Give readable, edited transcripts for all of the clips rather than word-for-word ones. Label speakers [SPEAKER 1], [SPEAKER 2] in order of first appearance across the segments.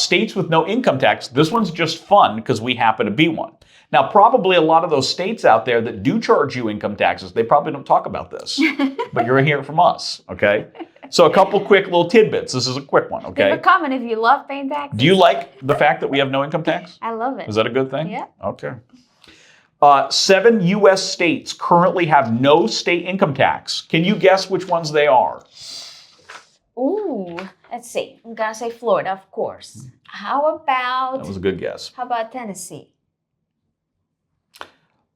[SPEAKER 1] States with no income tax, this one's just fun because we happen to be one. Now, probably a lot of those states out there that do charge you income taxes, they probably don't talk about this, but you're hearing from us, okay? So a couple quick little tidbits. This is a quick one, okay?
[SPEAKER 2] Leave a comment if you love paying taxes.
[SPEAKER 1] Do you like the fact that we have no income tax?
[SPEAKER 2] I love it.
[SPEAKER 1] Is that a good thing?
[SPEAKER 2] Yeah.
[SPEAKER 1] Okay. 7 U.S. states currently have no state income tax. Can you guess which ones they are?
[SPEAKER 2] Ooh, let's see. I'm gonna say Florida, of course. How about?
[SPEAKER 1] That was a good guess.
[SPEAKER 2] How about Tennessee?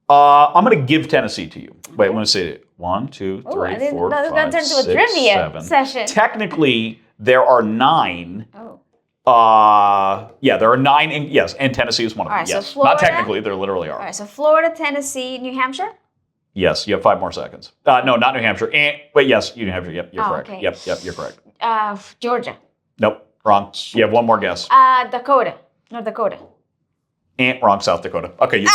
[SPEAKER 1] I'm going to give Tennessee to you. Wait, I'm going to say it. 1, 2, 3, 4, 5,
[SPEAKER 2] That's going to turn into a
[SPEAKER 1] 6,
[SPEAKER 2] trivia
[SPEAKER 1] 7.
[SPEAKER 2] session.
[SPEAKER 1] Technically, there are 9.
[SPEAKER 2] Oh.
[SPEAKER 1] Yeah, there are 9. Yes, and Tennessee is one of them.
[SPEAKER 2] All right, so
[SPEAKER 1] Yes,
[SPEAKER 2] Florida?
[SPEAKER 1] not technically, there literally are.
[SPEAKER 2] All right, so Florida, Tennessee, New Hampshire?
[SPEAKER 1] Yes, you have 5 more seconds. No, not New Hampshire. Wait, yes, New Hampshire. Yep, you're correct.
[SPEAKER 2] Okay.
[SPEAKER 1] Yep, you're correct.
[SPEAKER 2] Georgia.
[SPEAKER 1] Nope, wrong. You have one more guess.
[SPEAKER 2] Dakota. North Dakota.
[SPEAKER 1] Wrong, South Dakota. Okay, you.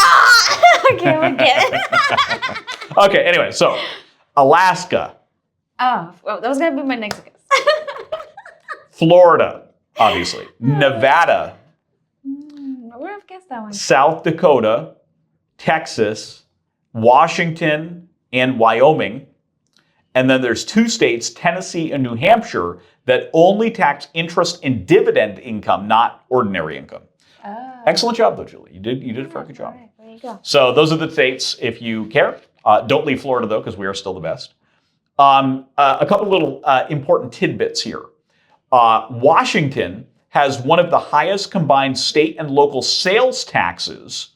[SPEAKER 2] Okay, we get it.
[SPEAKER 1] Okay, anyway, so Alaska,
[SPEAKER 2] Oh, well, that was going to be my next guess.
[SPEAKER 1] Florida, obviously, Nevada,
[SPEAKER 2] I would have guessed that one.
[SPEAKER 1] South Dakota, Texas, Washington, and Wyoming. And then there's 2 states, Tennessee and New Hampshire, that only tax interest and dividend income, not ordinary income.
[SPEAKER 2] Oh.
[SPEAKER 1] Excellent job, though, Julie. You did a very good job.
[SPEAKER 2] All right, there you go.
[SPEAKER 1] So those are the states, if you care. Don't leave Florida, though, because we are still the best. A couple little important tidbits here. Washington has one of the highest combined state and local sales taxes.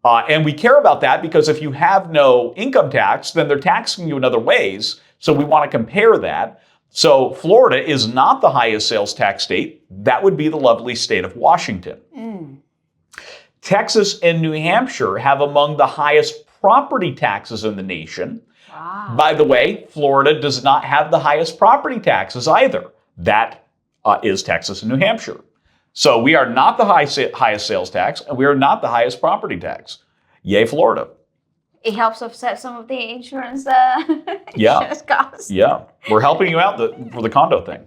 [SPEAKER 1] And we care about that because if you have no income tax, then they're taxing you in other ways. So we want to compare that. So Florida is not the highest sales tax state. That would be the lovely state of Washington. Texas and New Hampshire have among the highest property taxes in the nation.
[SPEAKER 2] Wow.
[SPEAKER 1] By the way, Florida does not have the highest property taxes either. That is Texas and New Hampshire. So we are not the highest sales tax, and we are not the highest property tax. Yay, Florida.
[SPEAKER 2] It helps offset some of the insurance,
[SPEAKER 1] Yeah.
[SPEAKER 2] insurance costs.
[SPEAKER 1] Yeah, we're helping you out for the condo thing.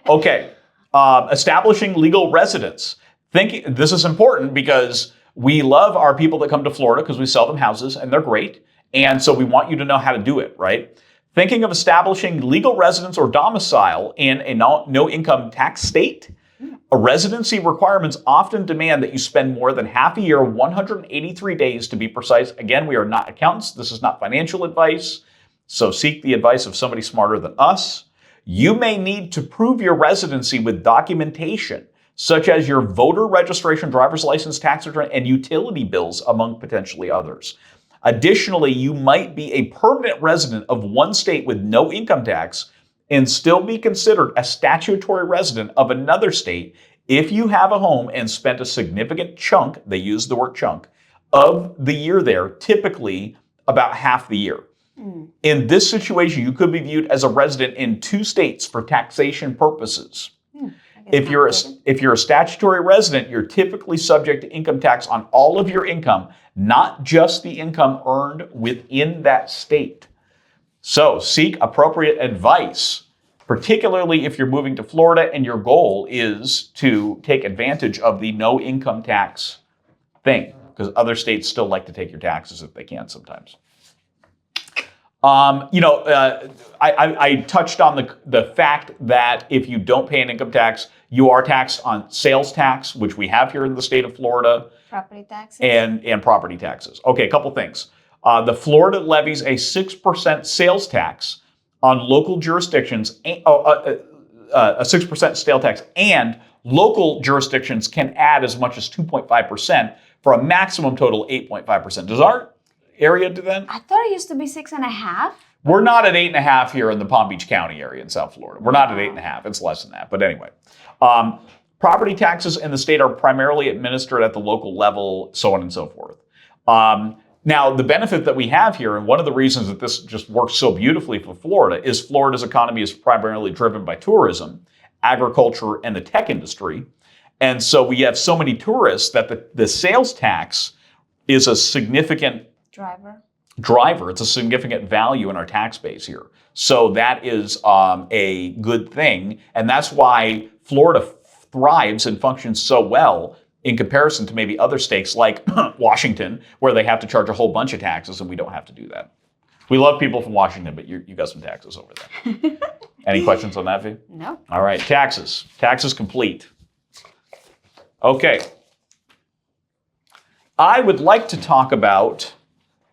[SPEAKER 1] Okay, establishing legal residence. This is important because we love our people that come to Florida because we sell them houses and they're great. And so we want you to know how to do it, right? Thinking of establishing legal residence or domicile in a no income tax state, residency requirements often demand that you spend more than half a year, 183 days to be precise. Again, we are not accountants. This is not financial advice. So seek the advice of somebody smarter than us. You may need to prove your residency with documentation, such as your voter registration, driver's license, tax return, and utility bills, among potentially others. Additionally, you might be a permanent resident of one state with no income tax and still be considered a statutory resident of another state if you have a home and spent a significant chunk, they use the word chunk, of the year there, typically about half the year. In this situation, you could be viewed as a resident in 2 states for taxation purposes. If you're a statutory resident, you're typically subject to income tax on all of your income, not just the income earned within that state. So seek appropriate advice, particularly if you're moving to Florida and your goal is to take advantage of the no income tax thing, because other states still like to take your taxes if they can sometimes. I touched on the fact that if you don't pay an income tax, you are taxed on sales tax, which we have here in the state of Florida.
[SPEAKER 2] Property taxes.
[SPEAKER 1] And property taxes. Okay, a couple things. The Florida levies a 6% sales tax on local jurisdictions, a 6% sales tax, and local jurisdictions can add as much as 2.5% for a maximum total 8.5%. Does our area do that?
[SPEAKER 2] I thought it used to be 6.5.
[SPEAKER 1] We're not at 8.5 here in the Palm Beach County area in South Florida. We're not at 8.5. It's less than that. But anyway, property taxes in the state are primarily administered at the local level, so on and so forth. Now, the benefit that we have here, and one of the reasons that this just works so beautifully for Florida, is Florida's economy is primarily driven by tourism, agriculture, and the tech industry. And so we have so many tourists that the sales tax is a significant driver. It's a significant value in our tax base here. So that is a good thing. And that's why Florida thrives and functions so well in comparison to maybe other states like Washington, where they have to charge a whole bunch of taxes, and we don't have to do that. We love people from Washington, but you got some taxes over there. Any questions on that, V?
[SPEAKER 2] No.
[SPEAKER 1] All right, taxes. Taxes complete. Okay. I would like to talk about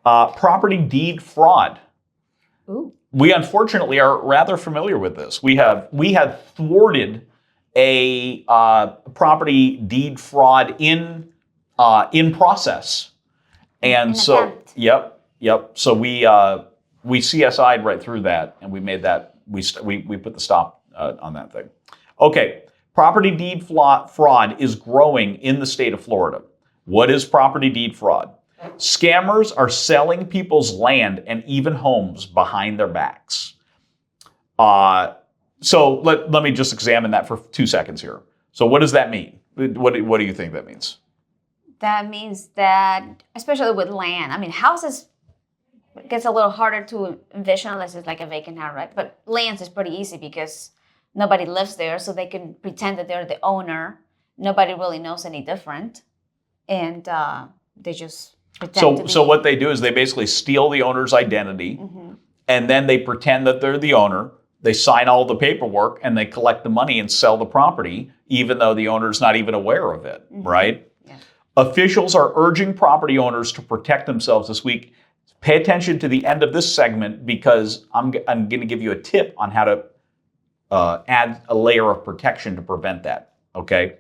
[SPEAKER 1] property deed fraud.
[SPEAKER 2] Ooh.
[SPEAKER 1] We unfortunately are rather familiar with this. We have thwarted a property deed fraud in process, and
[SPEAKER 2] An
[SPEAKER 1] so
[SPEAKER 2] attempt.
[SPEAKER 1] yep. So we CSI'd right through that, and we made that we put the stop on that thing. Okay, property deed fraud is growing in the state of Florida. What is property deed fraud? Scammers are selling people's land and even homes behind their backs. So let me just examine that for 2 seconds here. So what does that mean? What do you think that means?
[SPEAKER 2] That means that, especially with land, I mean, houses gets a little harder to envision unless it's like a vacant house, right? But lands is pretty easy because nobody lives there, so they can pretend that they're the owner. Nobody really knows any different, and they just pretend to be.
[SPEAKER 1] So what they do is they basically steal the owner's identity, and then they pretend that they're the owner. They sign all the paperwork, and they collect the money and sell the property, even though the owner's not even aware of it, right?
[SPEAKER 2] Yeah.
[SPEAKER 1] Officials are urging property owners to protect themselves this week. Pay attention to the end of this segment because I'm going to give you a tip on how to add a layer of protection to prevent that, okay?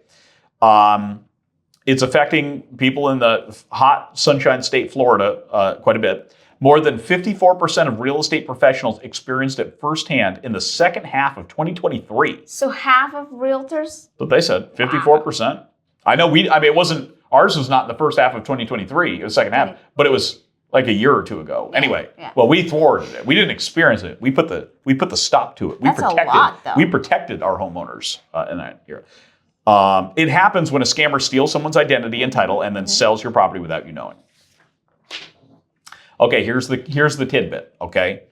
[SPEAKER 1] It's affecting people in the hot Sunshine State, Florida, quite a bit. More than 54% of real estate professionals experienced it firsthand in the second half of 2023.
[SPEAKER 2] So half of realtors?
[SPEAKER 1] That's what they said, 54%. I know it wasn't, ours was not in the first half of 2023, it was second half, but it was like a year or two ago. Anyway, well, we thwarted it. We didn't experience it. We put the stop to it.
[SPEAKER 2] That's a lot, though.
[SPEAKER 1] We protected our homeowners in that year. It happens when a scammer steals someone's identity and title and then sells your property without you knowing. Okay, here's the tidbit, okay?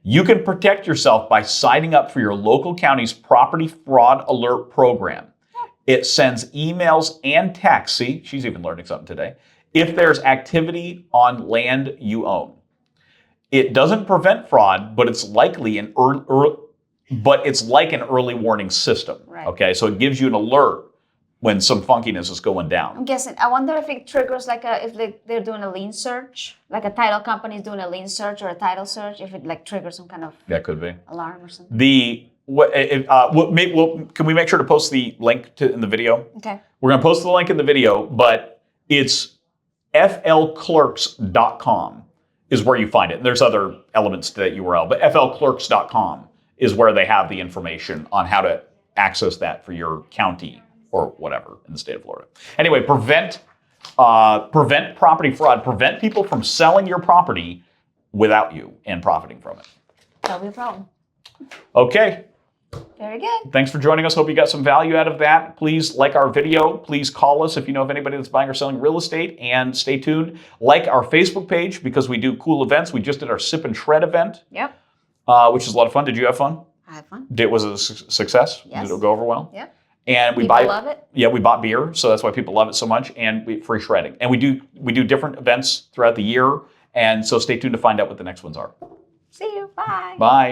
[SPEAKER 1] You can protect yourself by signing up for your local county's property fraud alert program. It sends emails and texts. See, she's even learning something today. If there's activity on land you own. It doesn't prevent fraud, but it's likely an like an early warning system.
[SPEAKER 2] Right.
[SPEAKER 1] Okay, so it gives you an alert when some funkiness is going down.
[SPEAKER 2] I'm guessing. I wonder if it triggers if they're doing a lien search, like a title company is doing a lien search or a title search. If it triggers some kind of
[SPEAKER 1] That could be
[SPEAKER 2] alarm or something.
[SPEAKER 1] Can we make sure to post the link in the video?
[SPEAKER 2] Okay.
[SPEAKER 1] We're going to post the link in the video, but it's flclerks.com is where you find it. And there's other elements to that URL, but flclerks.com is where they have the information on how to access that for your county or whatever in the state of Florida. Anyway, prevent property fraud. Prevent people from selling your property without you and profiting from it.
[SPEAKER 2] That'll be a problem.
[SPEAKER 1] Okay.
[SPEAKER 2] Very good.
[SPEAKER 1] Thanks for joining us. Hope you got some value out of that. Please like our video. Please call us if you know of anybody that's buying or selling real estate. And stay tuned. Like our Facebook page because we do cool events. We just did our Sip and Shred event.
[SPEAKER 2] Yep.
[SPEAKER 1] Which is a lot of fun. Did you have fun?
[SPEAKER 2] I had fun.
[SPEAKER 1] Was it a success?
[SPEAKER 2] Yes.
[SPEAKER 1] Did it go over well?
[SPEAKER 2] Yep.
[SPEAKER 1] And
[SPEAKER 2] People love it.
[SPEAKER 1] Yeah, we bought beer, so that's why people love it so much. And free shredding. And we do different events throughout the year. And so stay tuned to find out what the next ones are.
[SPEAKER 2] See you. Bye.
[SPEAKER 1] Bye.